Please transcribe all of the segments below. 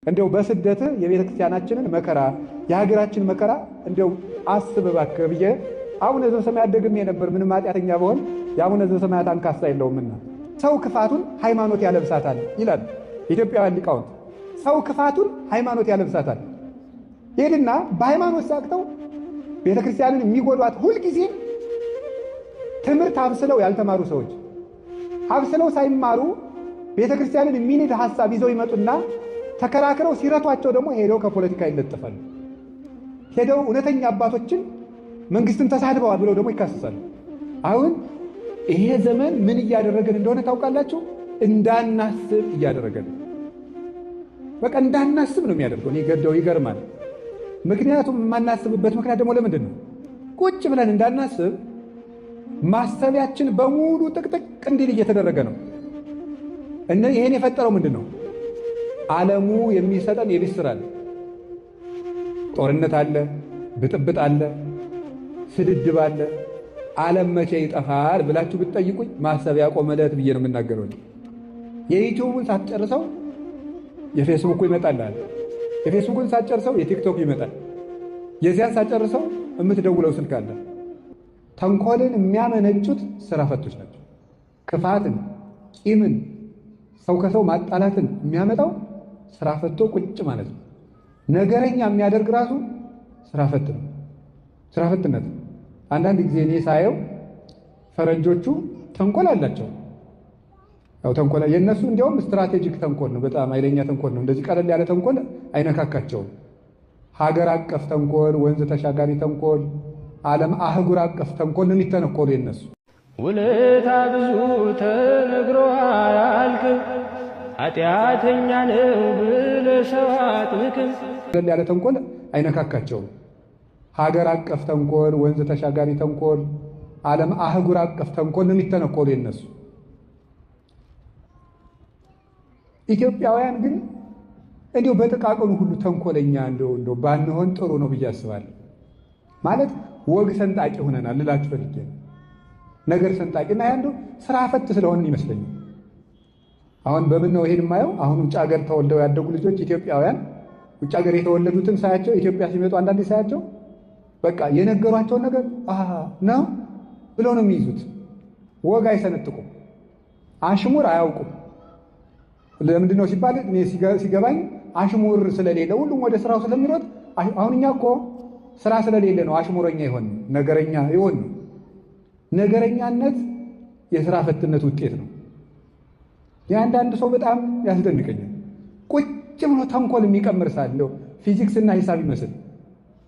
እንደው በስደት የቤተ ክርስቲያናችንን መከራ የሀገራችን መከራ እንደው አስብ እባክህ ብዬ አቡነ ዘበሰማያት ደግሜ ነበር። ምንም ኃጢአተኛ በሆን የአቡነ ዘበሰማያት አንካሳ የለውምና ሰው ክፋቱን ሃይማኖት ያለብሳታል ይላል ኢትዮጵያውያን ሊቃውንት። ሰው ክፋቱን ሃይማኖት ያለብሳታል ይልና በሃይማኖት ሳቅተው ቤተ ክርስቲያንን የሚጎዷት ሁልጊዜ ትምህርት አብስለው ያልተማሩ ሰዎች አብስለው ሳይማሩ ቤተ ክርስቲያንን የሚንድ ሐሳብ ይዘው ይመጡና ተከራክረው ሲረቷቸው ደግሞ ሄደው ከፖለቲካ ይለጥፋሉ። ሄደው እውነተኛ አባቶችን መንግስትን ተሳድበዋል ብለው ደግሞ ይካሰሳሉ። አሁን ይሄ ዘመን ምን እያደረገን እንደሆነ ታውቃላችሁ? እንዳናስብ እያደረገን። በቃ እንዳናስብ ነው የሚያደርገው። ይገደው ይገርማል። ምክንያቱም የማናስብበት ምክንያት ደግሞ ለምንድን ነው? ቁጭ ብለን እንዳናስብ ማሰቢያችን በሙሉ ጥቅጥቅ እንዲል እየተደረገ ነው። ይሄን የፈጠረው ምንድን ነው? ዓለሙ የሚሰጠን የቤት ስራ አለ። ጦርነት አለ፣ ብጥብጥ አለ፣ ስድድብ አለ። ዓለም መቼ ይጠፋል ብላችሁ ብትጠይቁኝ ማሰቢያ ቆመለት ብዬ ነው የምናገረው። የዩቲዩቡን ሳትጨርሰው የፌስቡኩ ይመጣል። የፌስቡኩን ሳትጨርሰው የቲክቶክ ይመጣል። የዚያን ሳትጨርሰው የምትደውለው ስልክ አለ። ተንኮልን የሚያመነጩት ስራ ፈቶች ናቸው። ክፋትን፣ ቂምን፣ ሰው ከሰው ማጣላትን የሚያመጣው ስራ ፈቶ ቁጭ ማለት ነው። ነገረኛ የሚያደርግ ራሱ ስራ ፈት ነው። ስራ ፈትነት አንዳንድ ጊዜ እኔ ሳየው ፈረንጆቹ ተንኮል አላቸው። ያው ተንኮል የነሱ እንዲያውም ስትራቴጂክ ተንኮል ነው። በጣም ኃይለኛ ተንኮል ነው። እንደዚህ ቀለል ያለ ተንኮል አይነካካቸውም። ሀገር አቀፍ ተንኮል፣ ወንዝ ተሻጋሪ ተንኮል፣ ዓለም አህጉር አቀፍ ተንኮል ነው የሚተነኮሉ የነሱ። ውለታ ብዙ ተነግሮ አያልቅም፣ ኃጢአተኛ ነው ብለህ ሰው አትንቅም። ቀለል ያለ ተንኮል አይነካካቸውም። ሀገር አቀፍ ተንኮል፣ ወንዝ ተሻጋሪ ተንኮል፣ ዓለም አህጉር አቀፍ ተንኮል ነው የሚተነኮሉ የነሱ። ኢትዮጵያውያን ግን እንዲሁ በጥቃቅኑ ሁሉ ተንኮለኛ እንደው ባንሆን ጥሩ ነው ብዬ አስባለሁ። ማለት ወግ ሰንጣቂ ሆነናል ልላችሁ ፈልጌ ነው። ነገር ሰንጣቂና ያንዱ ስራ ፈት ስለሆንን ይመስለኛል። አሁን በምን ነው ይሄን የማየው? አሁን ውጭ ሀገር ተወልደው ያደጉ ልጆች ኢትዮጵያውያን ውጭ ሀገር የተወለዱትን ሳያቸው ኢትዮጵያ ሲመጡ አንዳንዴ ሳያቸው በቃ የነገሯቸውን ነገር ነው ብለው ነው የሚይዙት። ወግ አይሰነጥቁም፣ አሽሙር አያውቁም። ለምንድን ነው ሲባል እኔ ሲገባኝ አሽሙር ስለሌለ ሁሉም ወደ ስራው ስለሚሮጥ፣ አሁን እኛ እኮ ስራ ስለሌለ ነው አሽሙረኛ ይሆን ነገረኛ ይሆን። ነገረኛነት የስራ ፈትነት ውጤት ነው። የአንዳንድ ሰው በጣም ያስደንቀኛል። ቁጭ ብሎ ተንኮል የሚቀምር ሳለው ፊዚክስና ሂሳብ ይመስል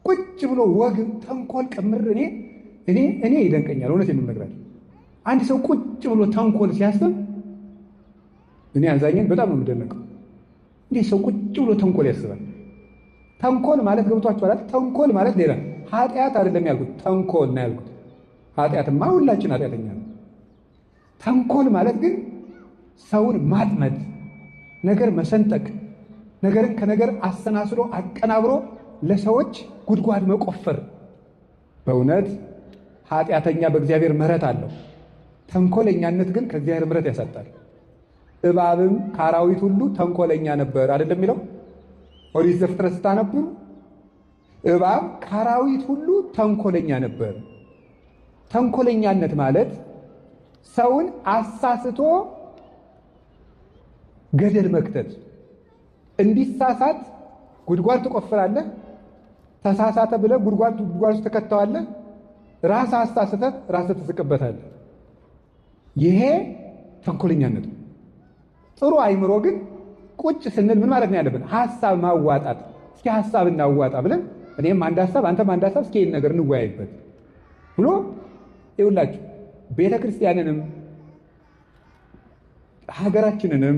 ቁጭ ብሎ ወግ ተንኮል ቀምር እኔ ይደንቀኛል። እውነት የምነግራቸው አንድ ሰው ቁጭ ብሎ ተንኮል ሲያስብ እኔ አዛኝን በጣም ነው የምደነቀው። እንዴት ሰው ቁጭ ብሎ ተንኮል ያስባል? ተንኮል ማለት ገብቷችኋል? ተንኮል ማለት ሌላ ኃጢአት አይደለም ያልኩት፣ ተንኮል ነው ያልኩት። ኃጢአትማ ሁላችን ኃጢአተኛ ነው። ተንኮል ማለት ግን ሰውን ማጥመድ፣ ነገር መሰንጠቅ፣ ነገርን ከነገር አሰናስሎ አቀናብሮ ለሰዎች ጉድጓድ መቆፈር። በእውነት ኃጢአተኛ በእግዚአብሔር ምሕረት አለው። ተንኮለኛነት ግን ከእግዚአብሔር ምሕረት ያሳጣል። እባብም ከአራዊት ሁሉ ተንኮለኛ ነበር አይደለም የሚለው ኦሪት ዘፍጥረት ስታነቡ፣ እባብ ከአራዊት ሁሉ ተንኮለኛ ነበር። ተንኮለኛነት ማለት ሰውን አሳስቶ ገደል መክተት። እንዲሳሳት ጉድጓድ ትቆፍራለህ፣ ተሳሳተ ብለህ ጉድጓድ ውስጥ ትከተዋለህ፣ ራስህ አሳስተህ ራስህ ትስቅበታለህ። ይሄ ተንኮለኛነት ነው። ጥሩ አይምሮ ግን ቁጭ ስንል ምን ማለት ነው ያለብን? ሐሳብ ማዋጣት። እስኪ ሐሳብ እናዋጣ ብለን እኔም አንድ ሐሳብ አንተም አንድ ሐሳብ እስኪ ይሄን ነገር እንወያይበት ብሎ ይውላችሁ ቤተ ክርስቲያንንም ሀገራችንንም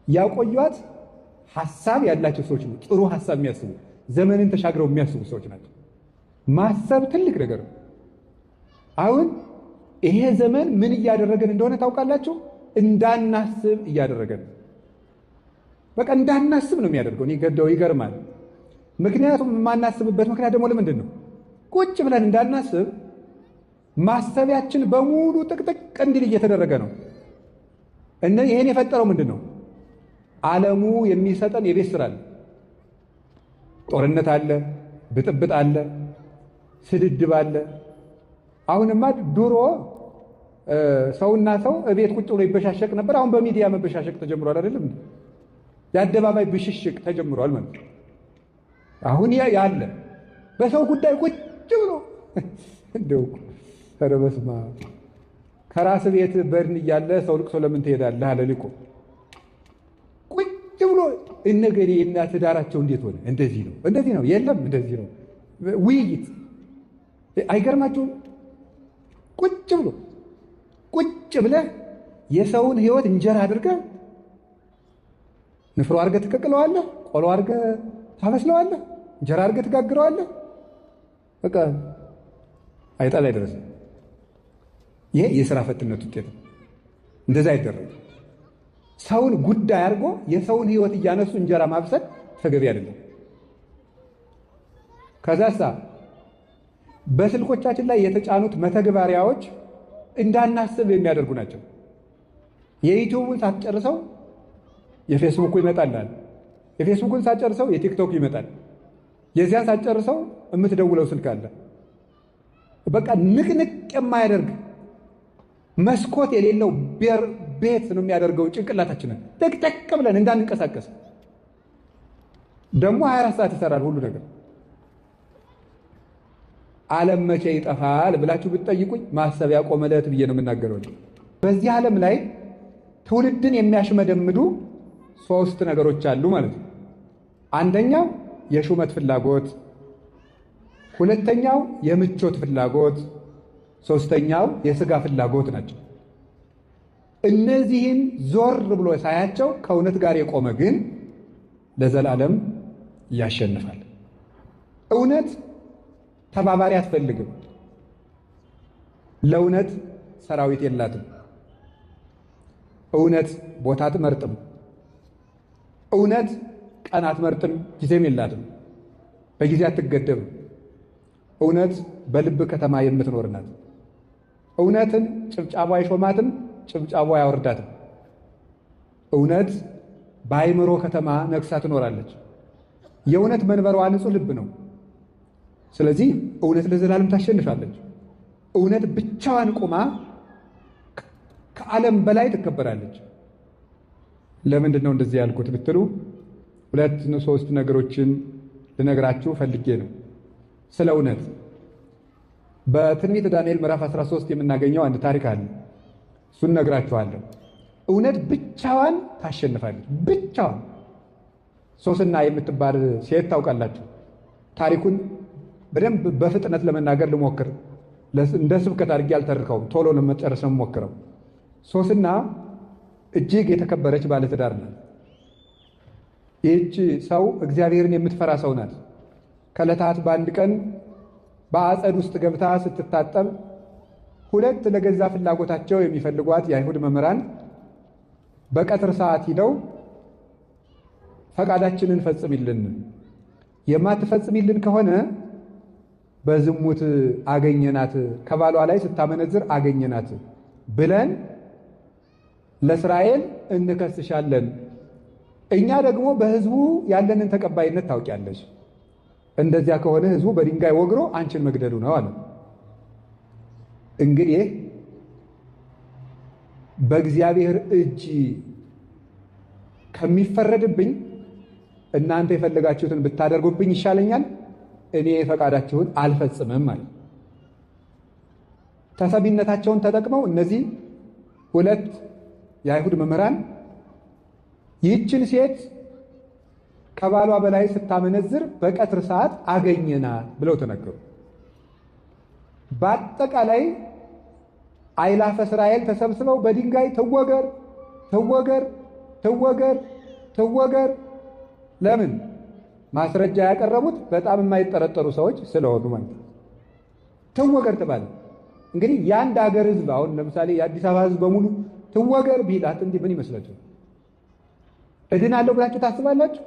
ያቆዩት ሐሳብ ያላቸው ሰዎች ነው። ጥሩ ሐሳብ የሚያስቡ ዘመንን ተሻግረው የሚያስቡ ሰዎች ናቸው። ማሰብ ትልቅ ነገር ነው። አሁን ይሄ ዘመን ምን እያደረገን እንደሆነ ታውቃላችሁ? እንዳናስብ እያደረገን። በቃ እንዳናስብ ነው የሚያደርገው። ገደው ይገርማል። ምክንያቱም የማናስብበት ምክንያት ደግሞ ለምንድን ነው? ቁጭ ብለን እንዳናስብ ማሰቢያችን በሙሉ ጥቅጥቅ እንዲል እየተደረገ ነው። ይሄን የፈጠረው ምንድን ነው? ዓለሙ የሚሰጠን የቤት ስራ አለ። ጦርነት አለ፣ ብጥብጥ አለ፣ ስድድብ አለ። አሁንማ ድሮ ሰውና ሰው እቤት ቁጭ ብሎ ይበሻሸቅ ነበር። አሁን በሚዲያ መበሻሸቅ ተጀምሯል አይደለም? የአደባባይ ብሽሽቅ ተጀምሯል ማለት ነው። አሁን ያለ በሰው ጉዳይ ቁጭ ብሎ እንደው ኧረ በስመ አብ ከራስ ቤት በድን እያለ ሰው ልቅሶ ለምን ትሄዳለህ አለ ሊቆ። ቁጭ ብሎ እነገሌ እና ትዳራቸው እንዴት ሆነ? እንደዚህ ነው እንደዚህ ነው፣ የለም እንደዚህ ነው ውይይት። አይገርማችሁም? ቁጭ ብሎ ቁጭ ብለህ የሰውን ህይወት እንጀራ አድርገህ ንፍሮ አድርገህ ትቀቅለዋለህ፣ ቆሎ አድርገህ ታበስለዋለህ፣ እንጀራ አድርገህ ትጋግረዋለህ። በቃ አይጣል አይደረስም። ይሄ የሥራ ፈትነት ውጤት ነው። እንደዛ አይደረግም። ሰውን ጉዳይ አድርጎ የሰውን ህይወት እያነሱ እንጀራ ማብሰል ተገቢ አይደለም። ከዛሳ በስልኮቻችን ላይ የተጫኑት መተግበሪያዎች እንዳናስብ የሚያደርጉ ናቸው። የዩቲዩብን ሳትጨርሰው የፌስቡኩ ይመጣልሃል። የፌስቡክን ሳትጨርሰው የቲክቶክ ይመጣል። የዚያን ሳትጨርሰው የምትደውለው ስልክ አለ። በቃ ንቅንቅ የማያደርግ መስኮት የሌለው ቤት ነው የሚያደርገው ጭንቅላታችንን ጠቅጠቅ ብለን እንዳንንቀሳቀስ። ደግሞ 24 ሰዓት ይሰራል ሁሉ ነገር። ዓለም መቼ ይጠፋል ብላችሁ ብትጠይቁኝ ማሰብ ያቆመለት ብዬ ነው የምናገረው። በዚህ ዓለም ላይ ትውልድን የሚያሽመደምዱ 3 ነገሮች አሉ ማለት ነው። አንደኛው የሹመት ፍላጎት፣ ሁለተኛው የምቾት ፍላጎት፣ ሶስተኛው የሥጋ ፍላጎት ናቸው። እነዚህን ዞር ብሎ ሳያቸው ከእውነት ጋር የቆመ ግን ለዘላለም ያሸንፋል። እውነት ተባባሪ አትፈልግም። ለእውነት ሰራዊት የላትም። እውነት ቦታ አትመርጥም። እውነት ቀን አትመርጥም፣ ጊዜም የላትም። በጊዜ አትገደብም። እውነት በልብ ከተማ የምትኖር ናት። እውነትን ጭብጫቧ አይሾማትም፣ ጭብጫቧ አያወርዳትም። እውነት በአይምሮ ከተማ ነግሳ ትኖራለች። የእውነት መንበሯ ንጹሕ ልብ ነው። ስለዚህ እውነት ለዘላለም ታሸንፋለች። እውነት ብቻዋን ቆማ ከዓለም በላይ ትከበራለች። ለምንድን ነው እንደዚህ ያልኩት ብትሉ 2-3 ነገሮችን ልነግራችሁ ፈልጌ ነው። ስለ እውነት በትንቢተ ዳንኤል ምዕራፍ 13 የምናገኘው አንድ ታሪክ አለ። እሱን ነግራችኋለሁ። እውነት ብቻዋን ታሸንፋለች። ብቻዋን። ሶስና የምትባል ሴት ታውቃላችሁ። ታሪኩን በደንብ በፍጥነት ለመናገር ልሞክር። እንደ ስብከት አድርጌ አልተርከውም፣ ቶሎ ለመጨረስ ነው የምሞክረው። ሶስና እጅግ የተከበረች ባለትዳር ናት። ይህች ሰው እግዚአብሔርን የምትፈራ ሰው ናት። ከዕለታት በአንድ ቀን በአጸድ ውስጥ ገብታ ስትታጠብ 2 ለገዛ ፍላጎታቸው የሚፈልጓት የአይሁድ መምህራን በቀትር ሰዓት ሂደው ፈቃዳችንን ፈጽሚልን፣ የማትፈጽሚልን ከሆነ በዝሙት አገኘናት፣ ከባሏ ላይ ስታመነዝር አገኘናት ብለን ለእስራኤል እንከስሻለን። እኛ ደግሞ በሕዝቡ ያለንን ተቀባይነት ታውቂያለሽ። እንደዚያ ከሆነ ሕዝቡ በድንጋይ ወግሮ አንቺን መግደሉ ነው አለ። እንግዲህ በእግዚአብሔር እጅ ከሚፈረድብኝ እናንተ የፈለጋችሁትን ብታደርጉብኝ ይሻለኛል፣ እኔ ፈቃዳችሁን አልፈጽምም ማለት። ተሰሚነታቸውን ተጠቅመው እነዚህ 2 የአይሁድ መምህራን ይህችን ሴት ከባሏ በላይ ስታመነዝር በቀትር ሰዓት አገኘናት ብለው ተነገሩ። በአጠቃላይ አእላፈ እስራኤል ተሰብስበው በድንጋይ ትወገር ትወገር ትወገር ትወገር። ለምን? ማስረጃ ያቀረቡት በጣም የማይጠረጠሩ ሰዎች ስለሆኑ ማለት ነው። ትወገር ተባለ። እንግዲህ የአንድ ሀገር ሕዝብ አሁን ለምሳሌ የአዲስ አበባ ሕዝብ በሙሉ ትወገር ቢላት እንዲህ ምን ይመስላችሁ? እድናለሁ ብላችሁ ታስባላችሁ?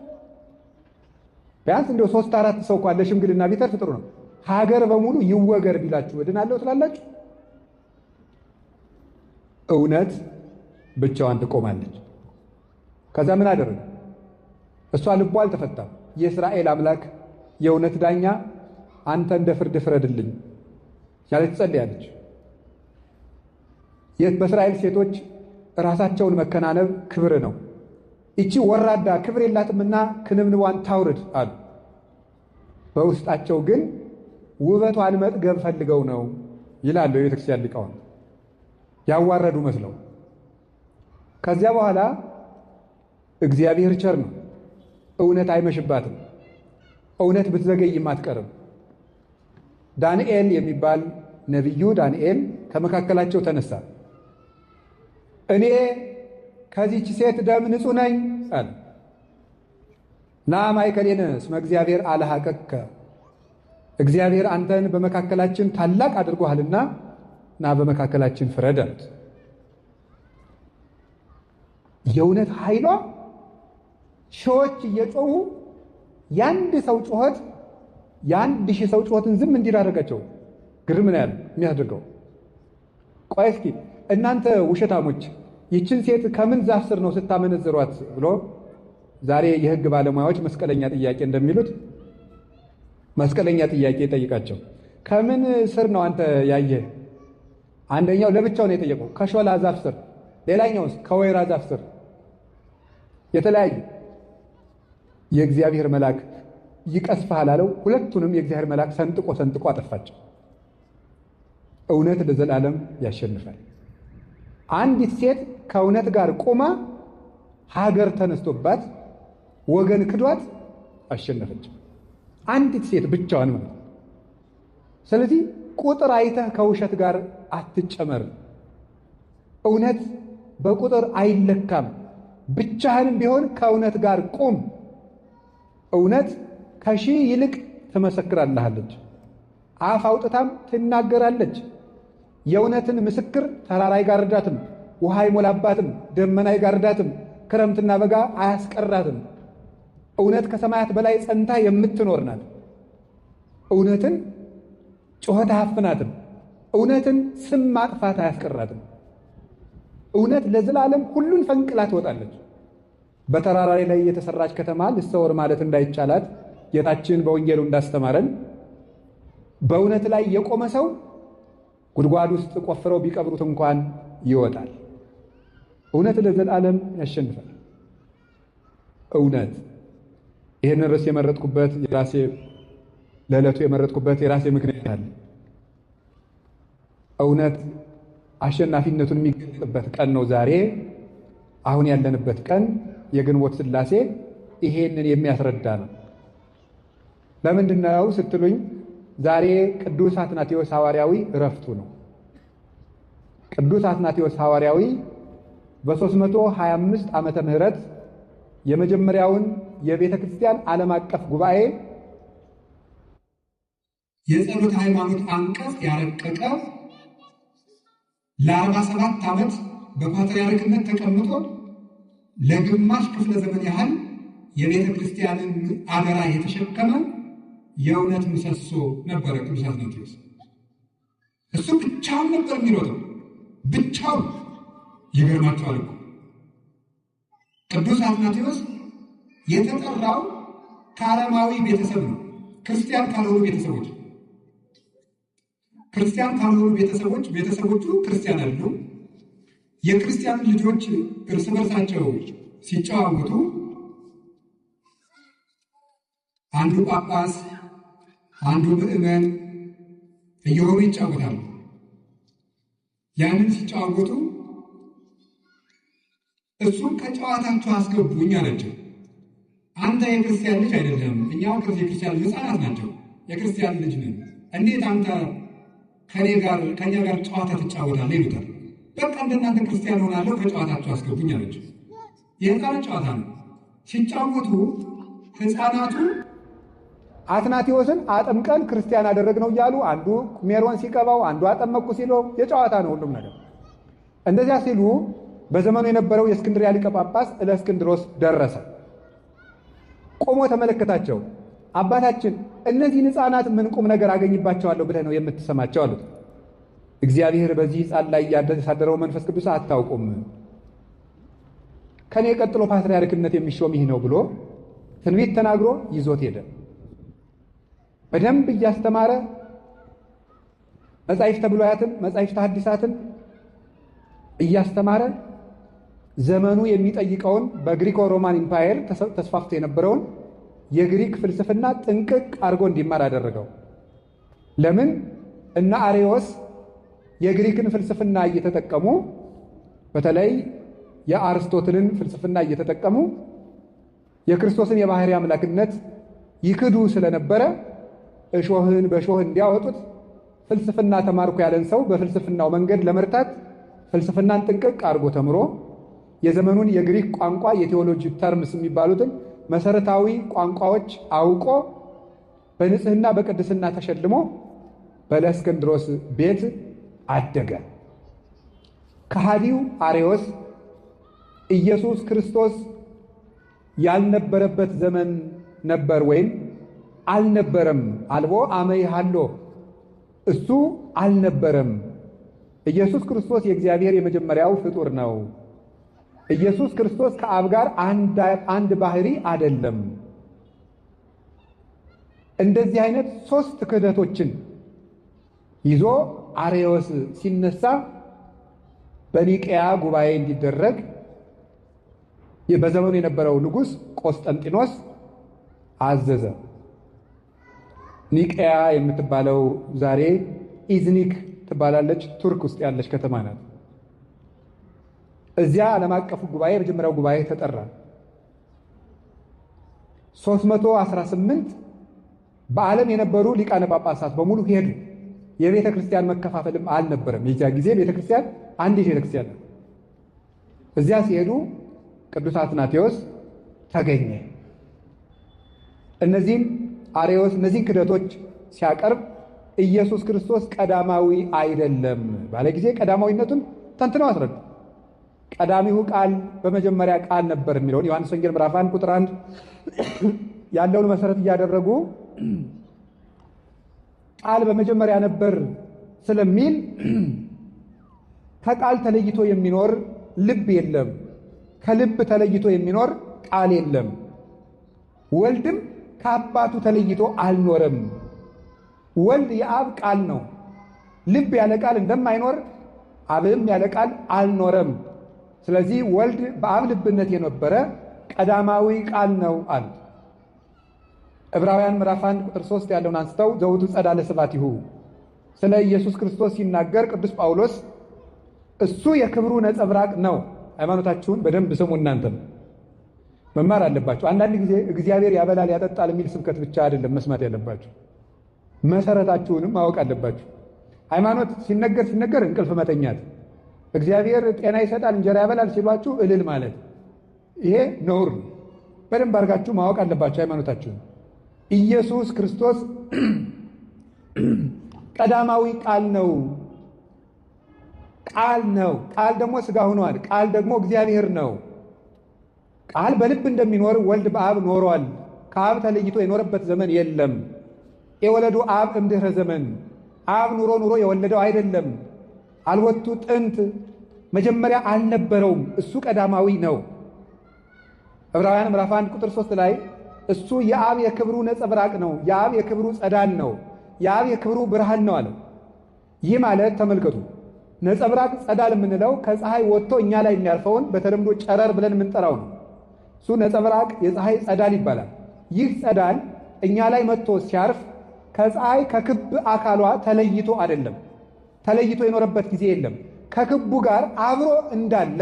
ቢያንስ እንደው 3-4 ሰው እንኳን ለሽምግልና ቢተርፍ ጥሩ ነው። ሀገር በሙሉ ይወገር ቢላችሁ እድናለሁ ትላላችሁ? እውነት ብቻዋን ትቆማለች። ከዛ ምን አደረገ? እሷ ልቧ አልተፈታም። የእስራኤል አምላክ የእውነት ዳኛ አንተ እንደ ፍርድ ፍረድልኝ ያለች ጸልያለች። በእስራኤል ሴቶች ራሳቸውን መከናነብ ክብር ነው። ይቺ ወራዳ ክብር የላትምና ክንብንቧን ታውርድ አሉ። በውስጣቸው ግን ውበቷን መጥገብ ፈልገው ነው ይላሉ የቤተክርስቲያን ሊቃውንት፣ ያዋረዱ መስለው። ከዚያ በኋላ እግዚአብሔር ቸር ነው፣ እውነት አይመሽባትም፣ እውነት ብትዘገይም አትቀርም። ዳንኤል የሚባል ነቢዩ ዳንኤል ከመካከላቸው ተነሳ። እኔ ከዚች ሴት ደም ንጹሕ ነኝ አለ። ና ማእከሌነ እስመ እግዚአብሔር አልሐቀከ፣ እግዚአብሔር አንተን በመካከላችን ታላቅ አድርጎሃልና ና በመካከላችን ፍረድ አሉት። የእውነት ኃይሏ ሺዎች እየጮሁ የአንድ ሰው ጩኸት የአንድ ሺህ ሰው ጩኸትን ዝም እንዲል አደረጋቸው። ግርም ነው ያለ የሚያደርገው። ቆይ እስኪ እናንተ ውሸታሞች ይችን ሴት ከምን ዛፍ ስር ነው ስታመነዝሯት ብሎ ዛሬ የሕግ ባለሙያዎች መስቀለኛ ጥያቄ እንደሚሉት መስቀለኛ ጥያቄ ጠይቃቸው። ከምን ስር ነው አንተ ያየህ? አንደኛው ለብቻው ነው የጠየቀው፣ ከሾላ ዛፍ ስር፣ ሌላኛውስ ከወይራ ዛፍ ስር። የተለያዩ የእግዚአብሔር መልአክ ይቀስፍሃል አለው። ሁለቱንም የእግዚአብሔር መልአክ ሰንጥቆ ሰንጥቆ አጠፋቸው። እውነት ለዘላለም ያሸንፋል። አንዲት ሴት ከእውነት ጋር ቆማ ሀገር ተነስቶባት ወገን ክዷት አሸነፈች። አንዲት ሴት ብቻዋን ማለት ነው። ስለዚህ ቁጥር አይተህ ከውሸት ጋር አትጨመር። እውነት በቁጥር አይለካም። ብቻህንም ቢሆን ከእውነት ጋር ቁም። እውነት ከሺህ ይልቅ ትመሰክራለች፣ አፍ አውጥታም ትናገራለች። የእውነትን ምስክር ተራራ አይጋርዳትም፣ ውሃ አይሞላባትም፣ ደመና አይጋርዳትም፣ ክረምትና በጋ አያስቀራትም። እውነት ከሰማያት በላይ ጸንታ የምትኖር ናት። እውነትን ጩኸት አያፍናትም። እውነትን ስም ማጥፋት አያስቀራትም። እውነት ለዘላለም ሁሉን ፈንቅላ ትወጣለች። በተራራ ላይ የተሰራች ከተማ ልሰወር ማለት እንዳይቻላት ጌታችን በወንጌሉ እንዳስተማረን በእውነት ላይ የቆመ ሰው ጉድጓድ ውስጥ ቆፍረው ቢቀብሩት እንኳን ይወጣል። እውነት ለዘላለም ያሸንፋል። እውነት ይህንን ርዕስ የመረጥኩበት የራሴ ለዕለቱ የመረጥኩበት የራሴ ምክንያት አለ። እውነት አሸናፊነቱን የሚገልጽበት ቀን ነው ዛሬ። አሁን ያለንበት ቀን የግንቦት ሥላሴ ይሄንን የሚያስረዳ ነው። ለምንድን ነው ስትሉኝ፣ ዛሬ ቅዱስ አትናቴዎስ ሐዋርያዊ ዕረፍቱ ነው። ቅዱስ አትናቴዎስ ሐዋርያዊ በ325 ዓመተ ምህረት የመጀመሪያውን የቤተ ክርስቲያን ዓለም አቀፍ ጉባኤ የጸሎት ሃይማኖት አንቀጽ ያረቀቀ ለ47 ዓመት በፓትርያርክነት ተቀምጦ ለግማሽ ክፍለ ዘመን ያህል የቤተ ክርስቲያንን አደራ የተሸከመ የእውነት ምሰሶ ነበረ ቅዱስ አትናቴዎስ። እሱ ብቻውን ነበር የሚሮጠው፣ ብቻውን። ይገርማቸዋል እኮ ቅዱስ አትናቴዎስ የተጠራው ከዓለማዊ ቤተሰብ ነው። ክርስቲያን ካልሆኑ ቤተሰቦች ቤተሰቦቹ ክርስቲያን አይደሉም። የክርስቲያን ልጆች እርስ በርሳቸው ሲጨዋወቱ አንዱ ጳጳስ አንዱ ምዕመን እየሆኑ ይጫወታሉ። ያንን ሲጫወቱ እሱም ከጨዋታቸው አስገቡኝ አላቸው። አንተ የክርስቲያን ልጅ አይደለም፣ እኛው የክርስቲያን ሕፃናት ናቸው፣ የክርስቲያን ልጅ ነን፣ እንዴት አንተ ከእኛ ጋር ጨዋታ ትጫወታለህ? ይሉታል። በቃ እንደናንተ ክርስቲያን ሆናለሁ፣ ከጨዋታቸው አስገቡኝ አላቸው። የሕፃናት ጨዋታ ነው። ሲጫወቱ ሕፃናቱ አትናቴዎስን አጥምቀን ክርስቲያን አደረግነው እያሉ አንዱ ሜሮን ሲቀባው፣ አንዱ አጠመቁ ሲለው የጨዋታ ነው ሁሉም ነገር። እንደዚያ ሲሉ በዘመኑ የነበረው የእስክንድርያ ሊቀ ጳጳስ እለእስክንድሮስ ደረሰ። ቆሞ ተመለከታቸው። አባታችን እነዚህን ሕፃናት ምን ቁም ነገር አገኝባቸዋለሁ ብለህ ነው የምትሰማቸው? አሉት። እግዚአብሔር በዚህ ሕፃን ላይ ያሳደረው መንፈስ ቅዱስ አታውቁም። ከኔ ቀጥሎ ፓትርያርክነት የሚሾም ይህ ነው ብሎ ትንቢት ተናግሮ ይዞት ሄደ። በደንብ እያስተማረ መጻሕፍተ ብሉያትን መጻሕፍተ ሐዲሳትን እያስተማረ ዘመኑ የሚጠይቀውን በግሪኮ ሮማን ኢምፓየር ተስፋፍቶ የነበረውን የግሪክ ፍልስፍና ጥንቅቅ አድርጎ እንዲማር አደረገው። ለምን? እነ አርዮስ የግሪክን ፍልስፍና እየተጠቀሙ በተለይ የአርስቶትልን ፍልስፍና እየተጠቀሙ የክርስቶስን የባህሪ አምላክነት ይክዱ ስለነበረ እሾህን በሾህ እንዲያወጡት ፍልስፍና ተማርኩ ያለን ሰው በፍልስፍናው መንገድ ለመርታት ፍልስፍናን ጥንቅቅ አድርጎ ተምሮ የዘመኑን የግሪክ ቋንቋ የቴዎሎጂ ተርምስ የሚባሉትን መሰረታዊ ቋንቋዎች አውቆ በንጽህና በቅድስና ተሸልሞ በእስክንድሮስ ቤት አደገ። ከሃዲው አርዮስ ኢየሱስ ክርስቶስ ያልነበረበት ዘመን ነበር ወይም አልነበረም። አልቦ አመ ይሃሎ፣ እሱ አልነበረም። ኢየሱስ ክርስቶስ የእግዚአብሔር የመጀመሪያው ፍጡር ነው። ኢየሱስ ክርስቶስ ከአብ ጋር አንድ ባህሪ አይደለም። እንደዚህ አይነት ሶስት ክህደቶችን ይዞ አርዮስ ሲነሳ በኒቅያ ጉባኤ እንዲደረግ በዘመኑ የነበረው ንጉሥ ቆስጠንጢኖስ አዘዘ። ኒቅያ የምትባለው ዛሬ ኢዝኒክ ትባላለች፣ ቱርክ ውስጥ ያለች ከተማ ናት። እዚያ ዓለም አቀፉ ጉባኤ የመጀመሪያው ጉባኤ ተጠራ። 318 በዓለም የነበሩ ሊቃነ ጳጳሳት በሙሉ ሄዱ። የቤተ ክርስቲያን መከፋፈልም አልነበረም። የዚያ ጊዜ ቤተ ክርስቲያን አንዲት ቤተ ክርስቲያን ነው። እዚያ ሲሄዱ ቅዱስ አትናቴዎስ ተገኘ። እነዚህን አርዮስ እነዚህን ክደቶች ሲያቀርብ ኢየሱስ ክርስቶስ ቀዳማዊ አይደለም ባለ ጊዜ ቀዳማዊነቱን ተንትነው አስረዱ። ቀዳሚው ቃል በመጀመሪያ ቃል ነበር የሚለውን ዮሐንስ ወንጌል ምዕራፍ 1 ቁጥር 1 ያለውን መሰረት እያደረጉ ቃል በመጀመሪያ ነበር ስለሚል ከቃል ተለይቶ የሚኖር ልብ የለም፣ ከልብ ተለይቶ የሚኖር ቃል የለም። ወልድም ከአባቱ ተለይቶ አልኖረም። ወልድ የአብ ቃል ነው። ልብ ያለ ቃል እንደማይኖር አብም ያለ ቃል አልኖረም። ስለዚህ ወልድ በአብ ልብነት የነበረ ቀዳማዊ ቃል ነው አሉ። ዕብራውያን ምዕራፍ 1 ቁጥር 3 ያለውን አንስተው ዘውቱ ጸዳለ ስብሐቲሁ ስለ ኢየሱስ ክርስቶስ ሲናገር ቅዱስ ጳውሎስ እሱ የክብሩ ነጸብራቅ ነው። ሃይማኖታችሁን በደንብ ስሙ። እናንተም መማር አለባችሁ። አንዳንድ ጊዜ እግዚአብሔር ያበላል ያጠጣል የሚል ስብከት ብቻ አይደለም መስማት ያለባችሁ፣ መሰረታችሁንም ማወቅ አለባችሁ። ሃይማኖት ሲነገር እንቅልፍ መተኛት፣ እግዚአብሔር ጤና ይሰጣል እንጀራ ያበላል ሲሏችሁ እልል ማለት፣ ይሄ ነውር። በደንብ አድርጋችሁ ማወቅ አለባችሁ ሃይማኖታችሁን። ኢየሱስ ክርስቶስ ቀዳማዊ ቃል ነው። ቃል ነው። ቃል ደግሞ ሥጋ ሆኗል። ቃል ደግሞ እግዚአብሔር ነው። ቃል በልብ እንደሚኖር ወልድ በአብ ኖሯል። ከአብ ተለይቶ የኖረበት ዘመን የለም። የወለዱ አብ እምድኅረ ዘመን፣ አብ ኑሮ የወለደው አይደለም። አልወቱ ጥንት፣ መጀመሪያ አልነበረውም። እሱ ቀዳማዊ ነው። ዕብራውያን ምዕራፍ 1 ቁጥር 3 ላይ እሱ የአብ የክብሩ ነጸብራቅ ነው፣ የአብ የክብሩ ጸዳል ነው፣ የአብ የክብሩ ብርሃን ነው አለ። ይህ ማለት ተመልከቱ፣ ነጸብራቅ ጸዳል የምንለው ከፀሐይ ወጥቶ እኛ ላይ የሚያርፈውን በተለምዶ ጨረር ብለን የምንጠራው ነው። እሱ ነጸብራቅ የፀሐይ ጸዳል ይባላል። ይህ ጸዳል እኛ ላይ መጥቶ ሲያርፍ ከፀሐይ ከክብ አካሏ ተለይቶ አይደለም፣ ተለይቶ የኖረበት ጊዜ የለም። ከክቡ ጋር አብሮ እንዳለ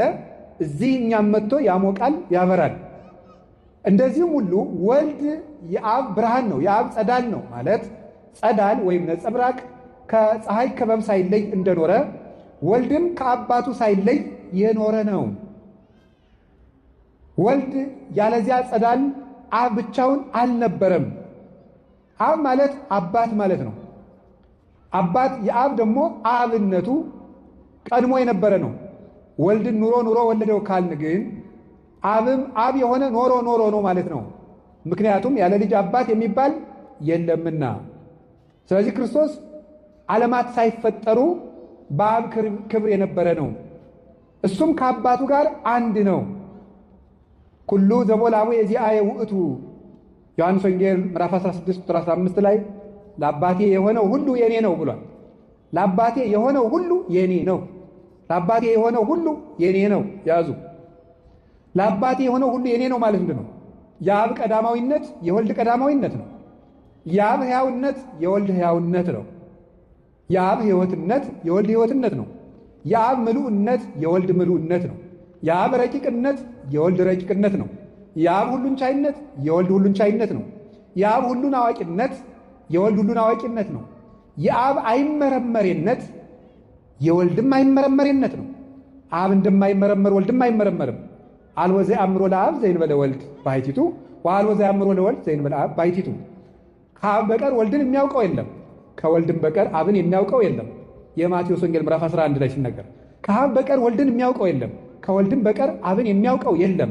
እዚህ እኛም መጥቶ ያሞቃል፣ ያበራል። እንደዚህም ሁሉ ወልድ የአብ ብርሃን ነው፣ የአብ ጸዳል ነው ማለት ጸዳል ወይም ነጸብራቅ ከፀሐይ ክበብ ሳይለይ እንደኖረ ወልድም ከአባቱ ሳይለይ የኖረ ነው። ወልድ ያለዚያ ጸዳል አብ ብቻውን አልነበረም። አብ ማለት አባት ማለት ነው። አባት የአብ ደግሞ አብነቱ ቀድሞ የነበረ ነው። ወልድን ኑሮ ወለደው ካልን ግን አብም አብ የሆነ ኖሮ ነው ማለት ነው። ምክንያቱም ያለ ልጅ አባት የሚባል የለምና። ስለዚህ ክርስቶስ ዓለማት ሳይፈጠሩ በአብ ክብር የነበረ ነው። እሱም ከአባቱ ጋር አንድ ነው። ኩሉ ዘቦላሙ የዚአየ ውእቱ ዮሐንስ ወንጌል ምዕራፍ 16 ቁጥር 15 ላይ ለአባቴ የሆነው ሁሉ የኔ ነው ብሏል። ለአባቴ የሆነው ሁሉ የኔ ነው። ለአባቴ የሆነው ሁሉ የኔ ነው። ያዙ። ለአባቴ የሆነው ሁሉ የኔ ነው ማለት ምንድን ነው? የአብ ቀዳማዊነት የወልድ ቀዳማዊነት ነው። የአብ ሕያውነት የወልድ ሕያውነት ነው። የአብ ሕይወትነት የወልድ ሕይወትነት ነው። የአብ ምሉዕነት የወልድ ምሉዕነት ነው። የአብ ረቂቅነት የወልድ ረቂቅነት ነው። የአብ ሁሉን ቻይነት የወልድ ሁሉን ቻይነት ነው። የአብ ሁሉን አዋቂነት የወልድ ሁሉን አዋቂነት ነው። የአብ አይመረመሬነት የወልድም አይመረመሬነት ነው። አብ እንደማይመረመር ወልድም አይመረመርም። አልቦ ዘየአምሮ ለአብ ዘእንበለ ወልድ ባሕቲቱ ወአልቦ ዘየአምሮ ለወልድ ዘእንበለ አብ ባሕቲቱ። ከአብ በቀር ወልድን የሚያውቀው የለም፣ ከወልድም በቀር አብን የሚያውቀው የለም። የማቴዎስ ወንጌል ምዕራፍ 11 ላይ ሲነገር ከአብ በቀር ወልድን የሚያውቀው የለም፣ ከወልድም በቀር አብን የሚያውቀው የለም።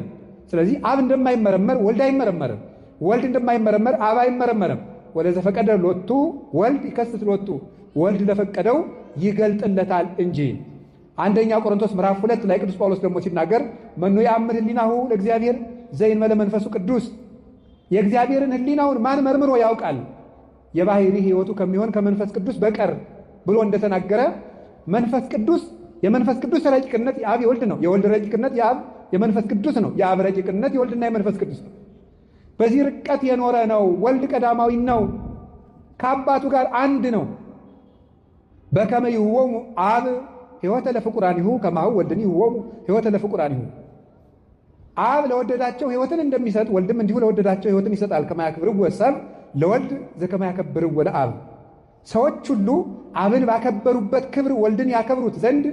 ስለዚህ አብ እንደማይመረመር ወልድ አይመረመርም፣ ወልድ እንደማይመረመር አብ አይመረመርም። ወለዘፈቀደ ሎቱ ወልድ ይከስት ሎቱ፣ ወልድ ለፈቀደው ይገልጥለታል እንጂ። አንደኛ ቆሮንቶስ ምዕራፍ 2 ላይ ቅዱስ ጳውሎስ ደግሞ ሲናገር መኑ ያአምር ሕሊናሁ ለእግዚአብሔር ዘእንበለ መንፈሱ ቅዱስ፣ የእግዚአብሔርን ሕሊናውን ማን መርምሮ ያውቃል የባሕሪ ሕይወቱ ከሚሆን ከመንፈስ ቅዱስ በቀር ብሎ እንደተናገረ መንፈስ ቅዱስ የመንፈስ ቅዱስ ረቂቅነት የአብ የወልድ ነው። የወልድ ረቂቅነት የአብ የመንፈስ ቅዱስ ነው። የአብ ረቂቅነት የወልድና የመንፈስ ቅዱስ ነው። በዚህ ርቀት የኖረ ነው። ወልድ ቀዳማዊ ነው። ከአባቱ ጋር አንድ ነው። በከመ ይሁቦሙ አብ ሕይወተ ለፍቁራኒሁ ከማሁ ወልድኒ ይሁቦሙ ሕይወተ ለፍቁራኒሁ። አብ ለወደዳቸው ሕይወትን እንደሚሰጥ ወልድም እንዲሁ ለወደዳቸው ሕይወትን ይሰጣል። ከመ ያክብርዎ ሰብእ ለወልድ ዘከመ ያከብርዎ ለአብ። ሰዎች ሁሉ አብን ባከበሩበት ክብር ወልድን ያከብሩት ዘንድ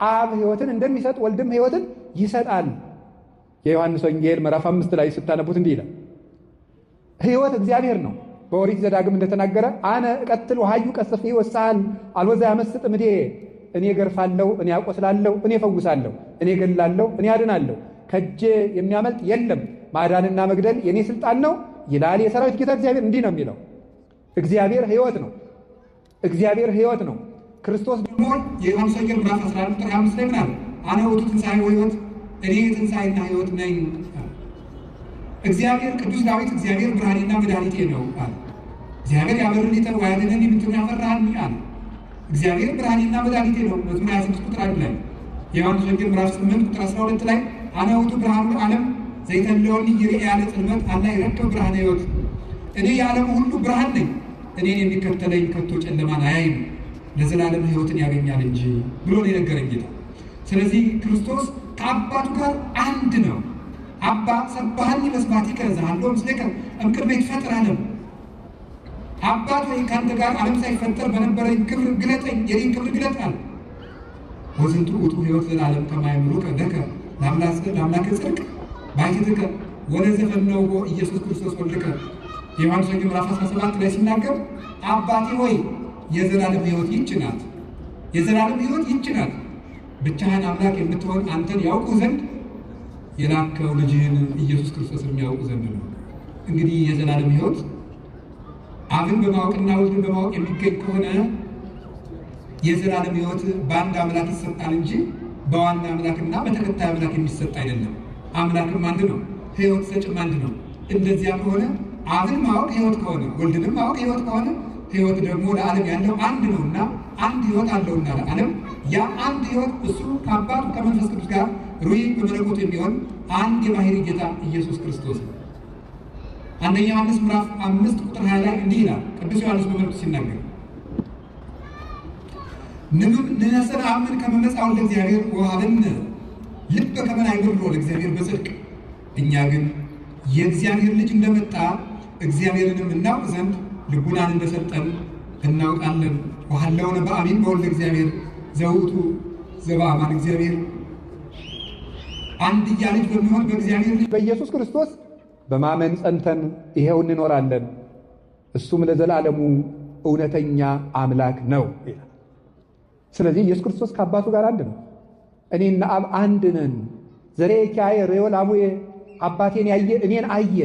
አብ ሕይወትን እንደሚሰጥ ወልድም ሕይወትን ይሰጣል። የዮሐንስ ወንጌል ምዕራፍ 5 ላይ ስታነቡት እንዲህ ይላል። ሕይወት እግዚአብሔር ነው። በኦሪት ዘዳግም እንደተናገረ አነ እቀትል ወሐዩ ቀስፍ ይወሳል አልቦ ዘያመስጥ እምኔ፣ እኔ ገርፋለሁ፣ እኔ አቆስላለሁ፣ እኔ ፈውሳለሁ፣ እኔ ገላለሁ፣ እኔ አድናለሁ፣ ከእጄ የሚያመልጥ የለም፣ ማዳንና መግደል የእኔ ስልጣን ነው ይላል የሰራዊት ጌታ እግዚአብሔር። እንዲህ ነው የሚለው። እግዚአብሔር ሕይወት ነው። እግዚአብሔር ሕይወት ነው። ክርስቶስ ደግሞ የዮሐንስ ወንጌል ምዕራፍ 11 ቁጥር 5 ላይ ምን አለ? አነ ውእቱ ትንሣኤ ወሕይወት፣ እኔ ትንሣኤና ሕይወት ነኝ። እግዚአብሔር ቅዱስ ዳዊት እግዚአብሔር ብርሃኔና መድኃኒቴ ነው አለ። እግዚአብሔር ያበርህልኝ ወያድኅነኒ እምንትኑ ያፈራህኒ አለ። እግዚአብሔር ብርሃኔና መድኃኒቴ ነው። መዝሙር 26 ቁጥር 1 ላይ የዮሐንስ ወንጌል ምዕራፍ 8 ቁጥር 12 ላይ አነ ውእቱ ብርሃኑ ዓለም ዘይተለወኒ ይርኤያ ለጽልመት አላ ይረክብ ብርሃነ ሕይወት፣ እኔ የዓለሙ ሁሉ ብርሃን ነኝ፣ እኔን የሚከተለኝ ከቶ ጨለማን አያይም ለዘላለም ሕይወትን ያገኛል እንጂ ብሎ ነው የነገረን ጌታ። ስለዚህ ክርስቶስ ከአባቱ ጋር አንድ ነው። አባ ሰባህኒ በስብሐቲከ ዘሃሎ ምስሌከ እምቅድመ ይትፈጠር ዓለም። አባት ወይ ከአንተ ጋር ዓለም ሳይፈጠር በነበረኝ ክብር ግለጠኝ፣ የኔን ክብር ግለጥ አለ። ወዝንቱ ውእቱ ሕይወት ዘላለም ከማይምሩከ ለከ ለአምላከ ጽድቅ ባሕቲትከ ወለዘፈነውዎ ኢየሱስ ክርስቶስ ወልድከ። የዮሐንስ ወንጌል ምዕራፍ 17 ላይ ሲናገር አባቴ ሆይ የዘላለም ሕይወት ይህች ናት፣ የዘላለም ሕይወት ይህች ናት፣ ብቻህን አምላክ የምትሆን አንተን ያውቁ ዘንድ የላከው ልጅህን ኢየሱስ ክርስቶስን የሚያውቁ ዘንድ ነው። እንግዲህ የዘላለም ሕይወት አብን በማወቅና ወልድን በማወቅ የሚገኝ ከሆነ የዘላለም ሕይወት በአንድ አምላክ ይሰጣል እንጂ በዋና አምላክና በተከታይ አምላክ የሚሰጥ አይደለም። አምላክም አንድ ነው፣ ሕይወት ሰጭም አንድ ነው። እንደዚያ ከሆነ አብን ማወቅ ሕይወት ከሆነ ወልድንም ማወቅ ሕይወት ከሆነ ሕይወት ደግሞ ለዓለም ያለው አንድ ነውና አንድ ሕይወት አለውና ለዓለም ያ አንድ ሕይወት እሱ ከአባቱ ከመንፈስ ቅዱስ ጋር ሩይ በመለኮቱ የሚሆን አንድ የባሕርይ ጌታ ኢየሱስ ክርስቶስ ነው። አንደኛ ዮሐንስ ምዕራፍ 5 ቁጥር 20 ላይ እንዲህ ይላል ቅዱስ ዮሐንስ በመልእክቱ ሲናገር ንሕነሰ ነአምን ከመ መጽአ ወልደ እግዚአብሔር ወሀበነ ልበ ከመ ናይብሮ ለእግዚአብሔር በጽድቅ፣ እኛ ግን የእግዚአብሔር ልጅ እንደመጣ እግዚአብሔርንም እናውቅ ዘንድ ልቡናን እንደሰጠን እናውቃለን። ወሀለውነ በአሚን በወልደ እግዚአብሔር ዘውእቱ ዘበአማን እግዚአብሔር፣ አንድያ ልጅ በሚሆን በእግዚአብሔር ልጅ በኢየሱስ ክርስቶስ በማመን ጸንተን ይሄው እንኖራለን። እሱም ለዘላለሙ እውነተኛ አምላክ ነው ይላል። ስለዚህ ኢየሱስ ክርስቶስ ከአባቱ ጋር አንድ ነው። እኔና አብ አንድ ነን። ዘሬኪያየ ርእዮ ለአቡየ፣ አባቴን ያየ እኔን አየ።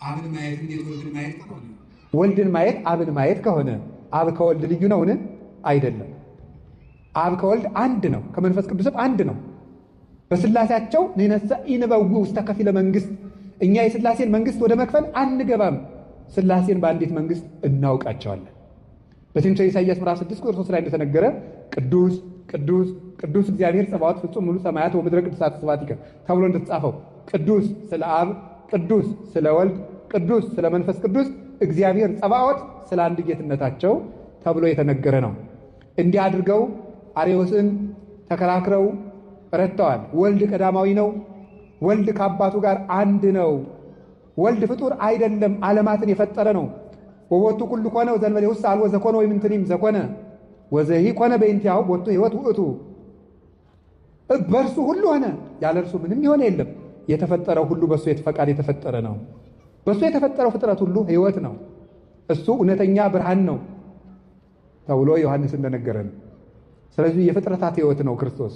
አብን ማየት እንዴት ወልድን ማየት ከሆነ ወልድን ማየት አብን ማየት ከሆነ አብ ከወልድ ልዩ ነውን? አይደለም። አብ ከወልድ አንድ ነው፣ ከመንፈስ ቅዱስም አንድ ነው። በስላሴያቸው ንነሳ ኢንበው ውስተ ከፊለ መንግስት፣ እኛ የስላሴን መንግስት ወደ መክፈል አንገባም፣ ስላሴን በአንዲት መንግስት እናውቃቸዋለን። በትንቢተ ኢሳይያስ ምዕራፍ 6 ቁጥር 3 ላይ እንደተነገረ ቅዱስ ቅዱስ ቅዱስ እግዚአብሔር ጸባዖት ፍጹም ሙሉ ሰማያት ወምድረ ቅዱሳት ስብሐቲከ ተብሎ እንደተጻፈው ቅዱስ ስለ አብ፣ ቅዱስ ስለ ወልድ፣ ቅዱስ ስለ መንፈስ ቅዱስ እግዚአብሔር ጸባዖት ስለ አንድ ጌትነታቸው ተብሎ የተነገረ ነው። እንዲህ አድርገው አርዮስን ተከራክረው ረድተዋል። ወልድ ቀዳማዊ ነው። ወልድ ከአባቱ ጋር አንድ ነው። ወልድ ፍጡር አይደለም፣ ዓለማትን የፈጠረ ነው። ወቦቱ ኩሉ ኮነ ወዘእንበሌሁ አልቦ ዘኮነ ወይምንትኒም ዘኮነ ወዘሂ ኮነ በእንቲአሁ ቦቱ ሕይወት ውእቱ። በእርሱ ሁሉ ሆነ፣ ያለ እርሱ ምንም የሆነ የለም። የተፈጠረው ሁሉ በእሱ ፈቃድ የተፈጠረ ነው። በእሱ የተፈጠረው ፍጥረት ሁሉ ሕይወት ነው። እሱ እውነተኛ ብርሃን ነው ተብሎ ዮሐንስ እንደነገረን። ስለዚህ የፍጥረታት ሕይወት ነው ክርስቶስ።